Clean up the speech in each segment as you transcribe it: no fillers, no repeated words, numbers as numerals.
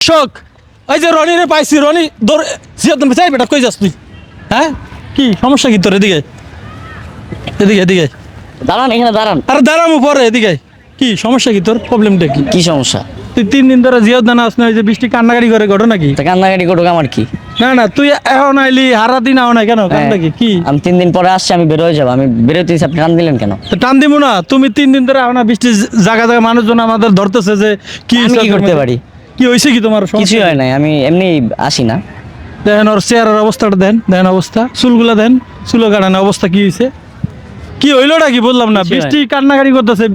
শোক ওই যে রনি রে পাইছি রনি দৌড় চাই বেটা কই যাস তুই হ্যাঁ কি সমস্যা কি তোর এদিকে এদিকে এদিকে দাঁড়ান এখানে দাঁড়ান। আরে দাঁড়ামো পরে এদিকে কি সমস্যা কি তোর প্রবলেমটা কি কি সমস্যা? তুই 3 দিন ধরে জিয়াদ দানা আসনা যে বৃষ্টি কান্নাকাটি করে ঘটনা কি তা কান্নাকাটি করুক আমার কি? না না তুই এখন আইলি হারা দিন আও না কেন কান্দা কি কি আমি 3 দিন পরে আসছি, আমি বের হয়ে যাবো। আমি বেরোতে আপনি টান দিলেন কেন? তো টান দিব না তুমি 3 দিন ধরে আও না বৃষ্টি জায়গা জায়গা মানুষজন আমাদের ধরতেছে যে কি আমি কি করতে পারি? কি হইছে কি তোমার কিছু হয় নাই, আমি এমনি আসি না। দেখেন ওর চেয়ারের অবস্থাটা দেখেন অবস্থা চুলগুলা দেন চুলো কাটানো অবস্থা কি হয়েছে কি হইলোটা কি বললাম না কিছু বৃষ্টি কান্নাকাটি করতেছে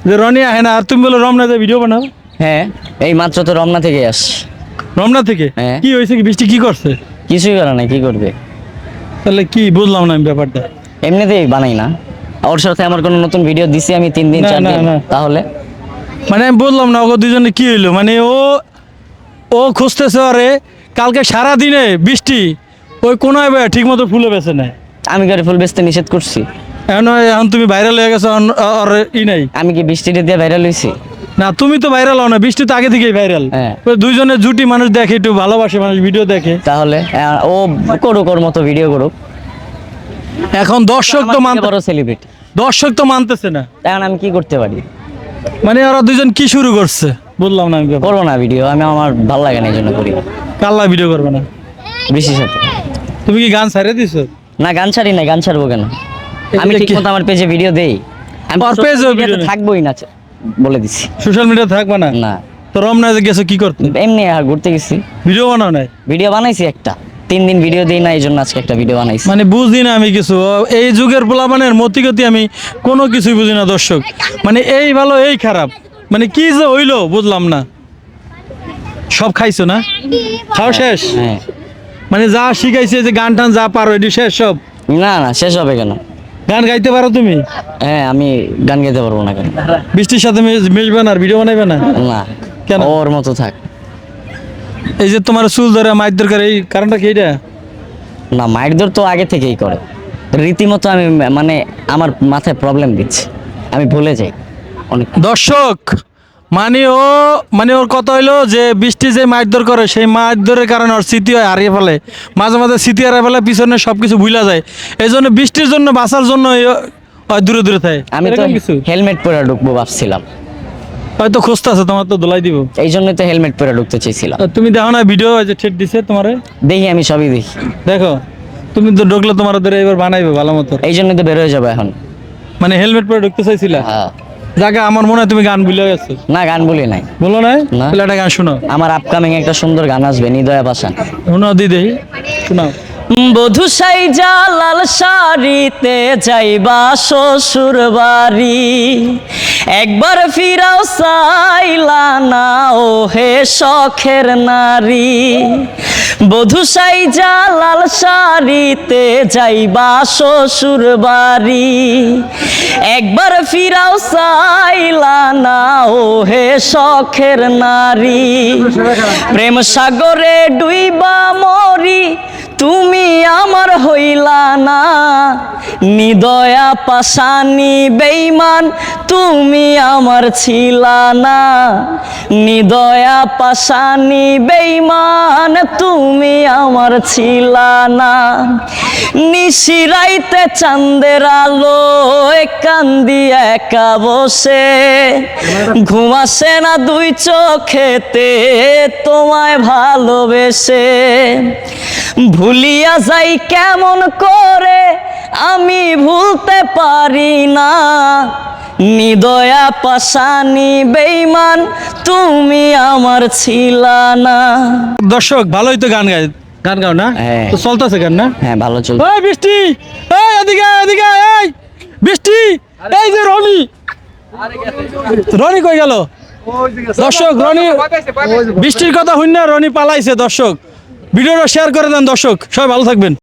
যে রনি আহে না আর তুমি বলো রমনা যে ভিডিও বানাও হ্যাঁ, এই মাত্র তো রমনা থেকে আসছি। রমনা থেকে হ্যাঁ। কি হয়েছে কি বৃষ্টি কি করছে কিছুই করে নাই, কি করবে? তাহলে কি বুঝলাম না আমি ব্যাপারটা এমনিতেই বানাই না। ওর সাথে আমার কোনো নতুন ভিডিও দিছি আমি 3 দিন না, 4 না, দিন, না। তাহলে মানে আমি বললাম না ওগো দুজনে কি হইলো মানে ও খুঁজতেছে ওরে কালকে সারা দিনে বৃষ্টি ওই কোনায় ঠিক মতো ফুলে বেছে নেয় আমি গাড়ি ফুল বেচতে নিষেধ করছি? এখন তুমি ভাইরাল হয়ে গেছো ওর ই নাই আমি কি বৃষ্টিটা দিয়ে ভাইরাল হইছি? না তুমি তো ভাইরাল হও না বৃষ্টি তো আগে থেকেই ভাইরাল হ্যাঁ। দুইজনের জুটি মানুষ দেখে একটু ভালোবাসে মানুষ ভিডিও দেখে তাহলে ও করুক, ওর মতো ভিডিও করুক। এখন দর্শক তো আমার থেকে বড় সেলিব্রিটি, দর্শক তো মানতেছে না এখন আমি কি করতে পারি? মানে ওরা দুজন কি শুরু করছে বললাম না আমি ব্যাপার। করবো না ভিডিও, আমার ভালো লাগে না, এই জন্য করি না। কাল্লা ভিডিও করবে না বৃষ্টির সাথে তুমি কি গান ছাড়িয়ে দিছো না, গান ছাড়ি না, গান ছাড়বো কেন? আমি এটা ঠিক কি- মতো আমার পেজে ভিডিও দেই। আমি ওর social page এও media তে video নেই? থাকবোই না, বলে দিছি। সোশ্যাল মিডিয়া থাকবে না না, তো রমনা যে গেছো কি করতে এমনি ঘুরতে গেছি, ভিডিও বানাও নাই ভিডিও বানাইছি একটা। 3 দিন ভিডিও দিই না, এই জন্য আজকে একটা ভিডিও বানাইছি। মানে বুঝি না আমি কিছু এই যুগের পোলাপানের মতিগতি আমি কোনো কিছুই বুঝি না দর্শক মানে এই ভালো এই খারাপ মানে কি যে হইলো বুঝলাম না সব খাইছো না খাও শেষ হ্যাঁ, মানে যা শিখাইছে যে গান টান যা পারো এটি শেষ সব না না, শেষ হবে কেন? গান গাইতে পারো তুমি হ্যাঁ, আমি গান গাইতে পারবো না কেন? বৃষ্টির সাথে মিশবে না আর ভিডিও বানাইবে না না, কেন? ওর মতো থাক। এই যে তোমার চুল ধরে মাইর দরকার এই কারণটা কি এটা না, মাইরদর তো আগে থেকেই করে রীতিমতো। আমি মানে আমার মাথায় প্রবলেম দিচ্ছে, আমি ভুলে যাই অনেক। দর্শক মানে ওর কথা হইলো যে বৃষ্টি যে মারধর করে সেই মারধরের কারণে ওর স্মৃতি হয় হারিয়ে ফেলে মাঝে মাঝে স্মৃতি হারিয়ে ফেলে পিছনে সব কিছু ভুলা যায় এই জন্য বৃষ্টির জন্য বাঁচার জন্য দূরে দূরে থাকে আমি তো এরকম কিছু হেলমেট পরে ঢুকবো ভাবছিলাম, হয়তো খুঁজতে আছে তোমার তো দোলাই দিব এই জন্যই তো হেলমেট পরে ঢুকতে চাইছিলাম। তুমি দেখো না ভিডিও যে ঠেট দিছে তোমারে দেখি, আমি সবই দেখি, দেখো তুমি তো ঢুকলে তোমার ধরে এবার বানাইবে ভালো মতো এই জন্যই তো বের হয়ে যাবো এখন। মানে হেলমেট পরে ঢুকতে চাইছিলা হ্যাঁ। জায়গা আমার মনে হয় তুমি গান ভুলে গেছো না, গান বলি নাই। বলো না না। তাহলে একটা গান শোনো আমার আপকামিং একটা সুন্দর গান আসবে, নিদয়া পাশান। শোনাও দিদি শোনাও বধূ সাইজা লাল শাড়িতে যাইবা শ্বশুর বাড়ি, একবার ফিরাও চাইলা না ও হে শখের নারী। বধূ সাইজা লাল শাড়িতে যাইবা শ্বশুর বাড়ি, একবার ফিরাও চাইলা না ও হে শখের নারী। প্রেম সাগরে ডুইবা মরি, তুমি আমার হইলা না, নিদয়া পাশানি বেঈমান তুমি আমার ছিলা না। নিদয়া পাশানি বেঈমান তুমি আমার ছিলা না। নিশিরাইতে চাঁদের আলো কান্দি একা বসে, ঘুমাসে না দুই চোখেতে তোমায় ভালোবেসে। ভুলিয়া যাই কেমন করে আমি ভুলতে পারি না, নিদয়া পাশানি বেঈমান তুমি আমার ছিলা না। দর্শক ভালোই তো গান গাও না হ্যাঁ। তো চলতেছে গান না হ্যাঁ, ভালো চল। এই বৃষ্টি এই এদিকে এদিকে এই বৃষ্টি এই যে রনি কই গেল দর্শক রনি বৃষ্টির কথা হইন না রনি পালাইছে দর্শক ভিডিওটা শেয়ার করে দেন দর্শক সবাই ভালো থাকবেন।